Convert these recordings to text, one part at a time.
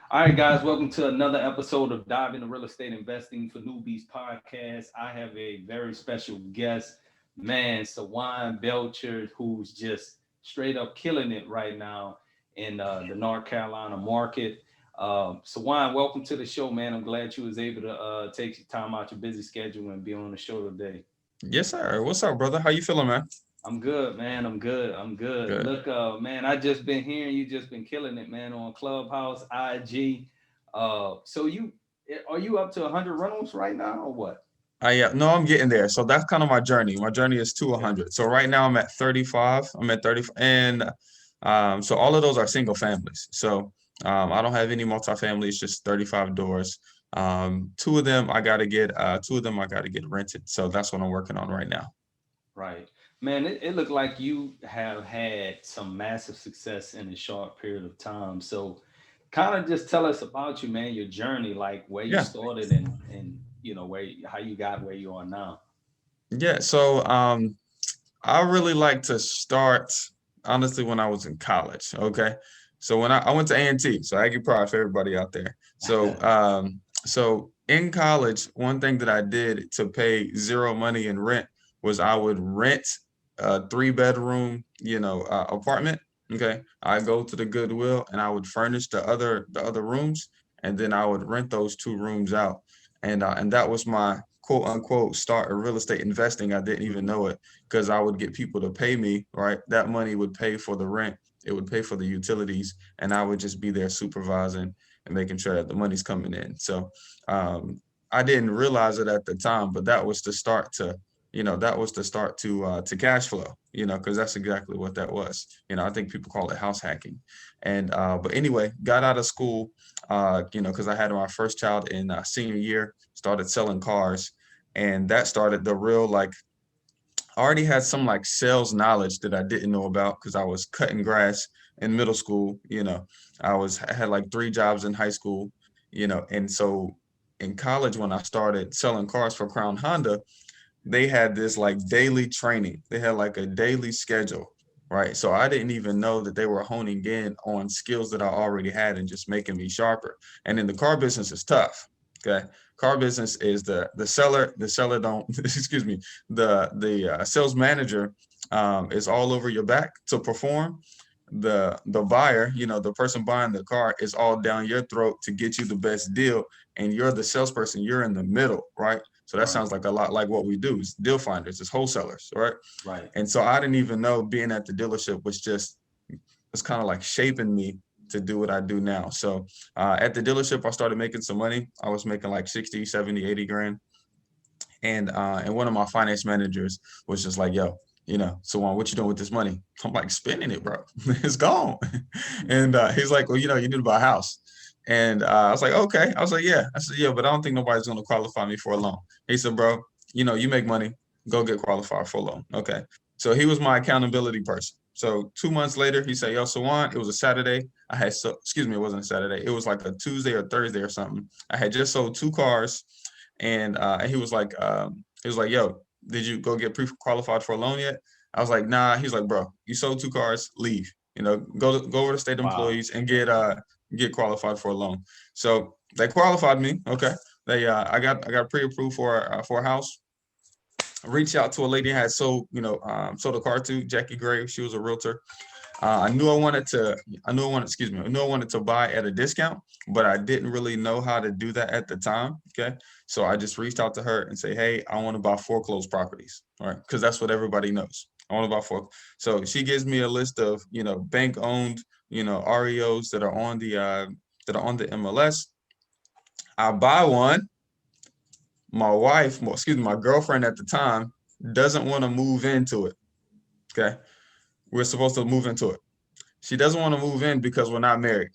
All right, guys, welcome to another episode of Dive into Real Estate Investing for Newbies podcast. I have a very special guest, man, Sawand Belcher, who's just straight up killing it right now in the North Carolina market. Sawand, welcome to the show, man. I'm glad you was able to take your time out your busy schedule and be on the show today. Yes, sir. What's up, brother? How you feeling, man? I'm good, man. I'm good. I'm good. Good. Look, man, I just been hearing you just been killing it, man, on Clubhouse, IG. So are you up to 100 rentals right now or what? I no, I'm getting there. So that's kind of my journey. My journey is to Okay. 100. So right now I'm at 35. I'm at 30, and so all of those are single families. So I don't have any multifamilies, just 35 doors. Two of them I gotta get rented. So that's what I'm working on right now. Right. Man, it looked like you have had some massive success in a short period of time. So kind of just tell us about you, man, your journey, like where you Yeah. started and how you got where you are now. Yeah. So I really like to start honestly when I was in college. Okay. So I went to A&T, so I give pride for everybody out there. So in college, one thing that I did to pay zero money in rent was I would rent a three-bedroom, apartment. Okay. I go to the Goodwill and I would furnish the other rooms, and then I would rent those two rooms out. And that was my quote unquote start of real estate investing. I didn't even know it because I would get people to pay me, right? That money would pay for the rent, it would pay for the utilities, and I would just be there supervising and making sure that the money's coming in. So I didn't realize it at the time, but that was the start to cash flow, because that's exactly what that was. I think people call it house hacking. And but anyway, got out of school, because I had my first child in senior year, started selling cars, and that started the real like I already had some like sales knowledge that I didn't know about because I was cutting grass in middle school. I had like three jobs in high school, and so in college when I started selling cars for Crown Honda, they had this like daily training. They had like a daily schedule, right? So I didn't even know that they were honing in on skills that I already had and just making me sharper. And in the car business is tough. Okay. Car business is the seller don't excuse me, the sales manager is all over your back to perform. The buyer, the person buying the car is all down your throat to get you the best deal, and you're the salesperson, you're in the middle, right? So that Right. sounds like a lot like what we do. It's deal finders, it's wholesalers, right? Right. And so I didn't even know being at the dealership was kind of like shaping me to do what I do now. So at the dealership, I started making some money. I was making like 60, 70, 80 grand. And one of my finance managers was just like, yo, so what you doing with this money? I'm like, spending it, bro. It's gone. And he's like, well, you need to buy a house. And I was like, okay. I was like, yeah. I said, yeah, but I don't think nobody's going to qualify me for a loan. He said, bro, you make money, go get qualified for a loan. Okay. So he was my accountability person. So 2 months later, he said, yo, Sawan, it was a Saturday. Excuse me, it wasn't a Saturday. It was like a Tuesday or Thursday or something. I had just sold two cars, and he was like, yo, did you go get pre-qualified for a loan yet? I was like, nah. He's like, bro, you sold two cars, leave. Go over to state Wow. employees and get qualified for a loan. So they qualified me. Okay, I got pre-approved for a house. I reached out to a lady I had sold a car to, Jackie Gray. She was a realtor. I knew I wanted to. Excuse me. I knew I wanted to buy at a discount, but I didn't really know how to do that at the time. Okay, so I just reached out to her and say, "Hey, I want to buy foreclosed properties." All right, because that's what everybody knows. I want to buy foreclosed. So she gives me a list of bank owned REOs that are on the MLS. I buy one. My wife, well, excuse me, my girlfriend at the time doesn't want to move into it. Okay, we're supposed to move into it. She doesn't want to move in because we're not married.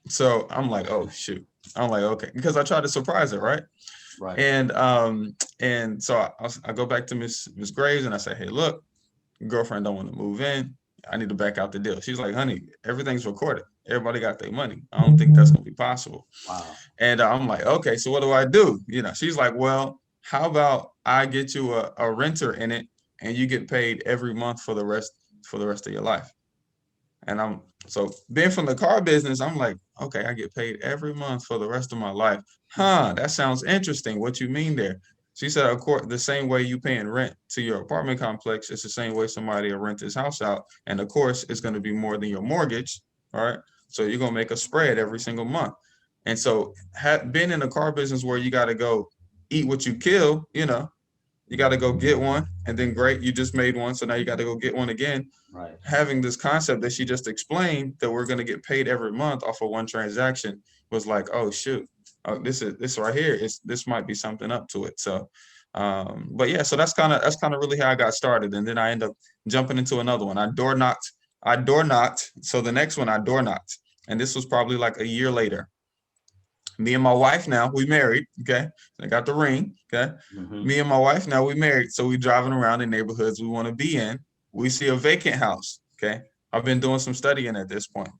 So I'm like, oh shoot. I'm like, okay, because I tried to surprise her, right? Right. And so I go back to Miss Graves and I say, hey, look, girlfriend don't want to move in. I need to back out the deal. She's like, honey, everything's recorded. Everybody got their money. I don't think that's gonna be possible. Wow. And I'm like, okay, so what do I do? She's like, well, how about I get you a renter in it and you get paid every month for the rest of your life. And so being from the car business, I'm like, okay, I get paid every month for the rest of my life. Huh, that sounds interesting. What you mean there? She said, of course, the same way you paying rent to your apartment complex, it's the same way somebody will rent his house out. And of course, it's going to be more than your mortgage. All right. So you're going to make a spread every single month. And so been in the car business where you got to go eat what you kill, you got to go get one, and then great, you just made one, so now you got to go get one again. Right. Having this concept that she just explained that we're going to get paid every month off of one transaction was like, oh shoot, this right here is this might be something up to it. So, but yeah, so that's kind of really how I got started, and then I end up jumping into another one. I door knocked. So the next one I door knocked, and this was probably like a year later. Me and my wife now, we married, okay? I got the ring, okay? Mm-hmm. Me and my wife now, we married, so we driving around in neighborhoods we want to be in. We see a vacant house, okay? I've been doing some studying at this point.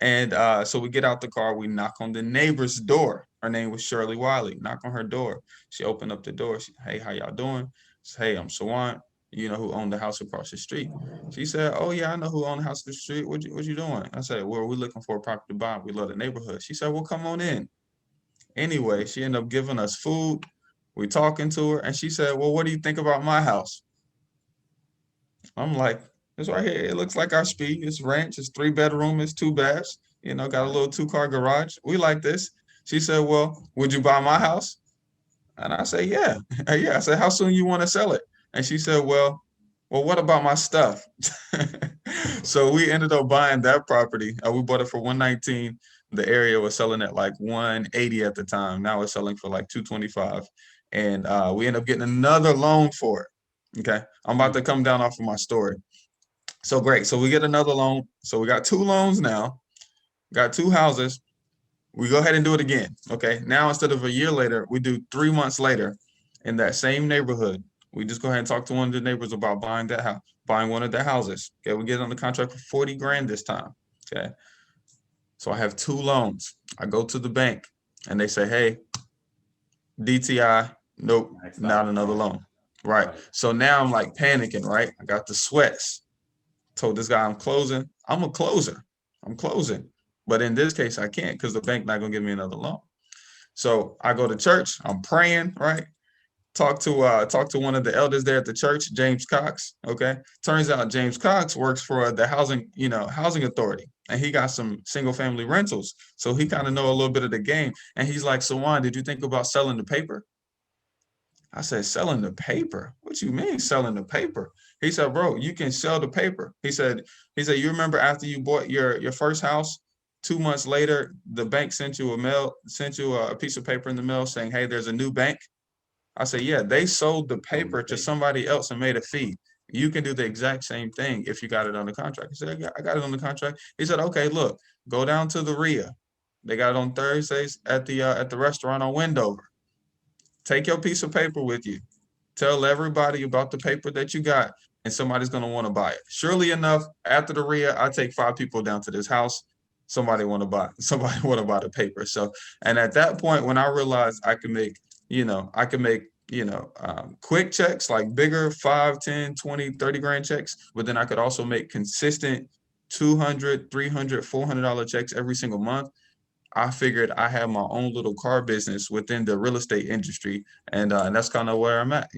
And so we get out the car, we knock on the neighbor's door. Her name was Shirley Wiley. Knock on her door. She opened up the door. Hey, how y'all doing? Said, hey, I'm Sawand. You know who owned the house across the street? She said, oh yeah, I know who owned the house across the street. What you doing? I said, well, we're looking for a property to buy. We love the neighborhood. She said, well, come on in. Anyway, she ended up giving us food. We talking to her, and she said, well, what do you think about my house? I'm like, it's right here. It looks like our speed. It's ranch. It's 3 bedroom. It's 2 baths. Got a little 2 car garage. We like this. She said, well, would you buy my house? And I said, yeah. Yeah. I said, how soon you want to sell it? And she said, well, what about my stuff? So we ended up buying that property. We bought it for 119. The area was selling at like 180 at the time. Now it's selling for like 225. And we ended up getting another loan for it. Okay. I'm about to come down off of my story. So great. So we get another loan. So we got 2 loans now, got 2 houses. We go ahead and do it again. Okay. Now, instead of a year later, we do 3 months later in that same neighborhood. We just go ahead and talk to one of the neighbors about buying that house, buying one of their houses. Okay. We get on the contract for 40 grand this time. Okay. So I have 2 loans. I go to the bank and they say, hey, DTI, nope, not another loan. Right. So now I'm like panicking, right? I got the sweats. Told this guy I'm closing. I'm a closer. I'm closing. But in this case, I can't because the bank not gonna give me another loan. So I go to church. I'm praying, right? Talk to one of the elders there at the church, James Cox. Okay. Turns out James Cox works for the housing authority, and he got some single family rentals. So he kind of know a little bit of the game. And he's like, Sawand, did you think about selling the paper? I said, selling the paper? What you mean selling the paper? He said, bro, you can sell the paper. He said, you remember after you bought your first house, 2 months later, the bank sent you a piece of paper in the mail saying, hey, there's a new bank. I said, yeah, they sold the paper to somebody else and made a fee. You can do the exact same thing if you got it on the contract. He said, I got it on the contract. He said, okay, look, go down to the RIA. They got it on Thursdays at the restaurant on Wendover. Take your piece of paper with you. Tell everybody about the paper that you got, and somebody's going to want to buy it. Surely enough, after the RIA, I take 5 people down to this house. Somebody want to buy the paper. So, and at that point, when I realized I could make, quick checks, like bigger 5, 10, 20, 30 grand checks, but then I could also make consistent $200, $300, $400 checks every single month. I figured I had my own little car business within the real estate industry, and that's kind of where I'm at.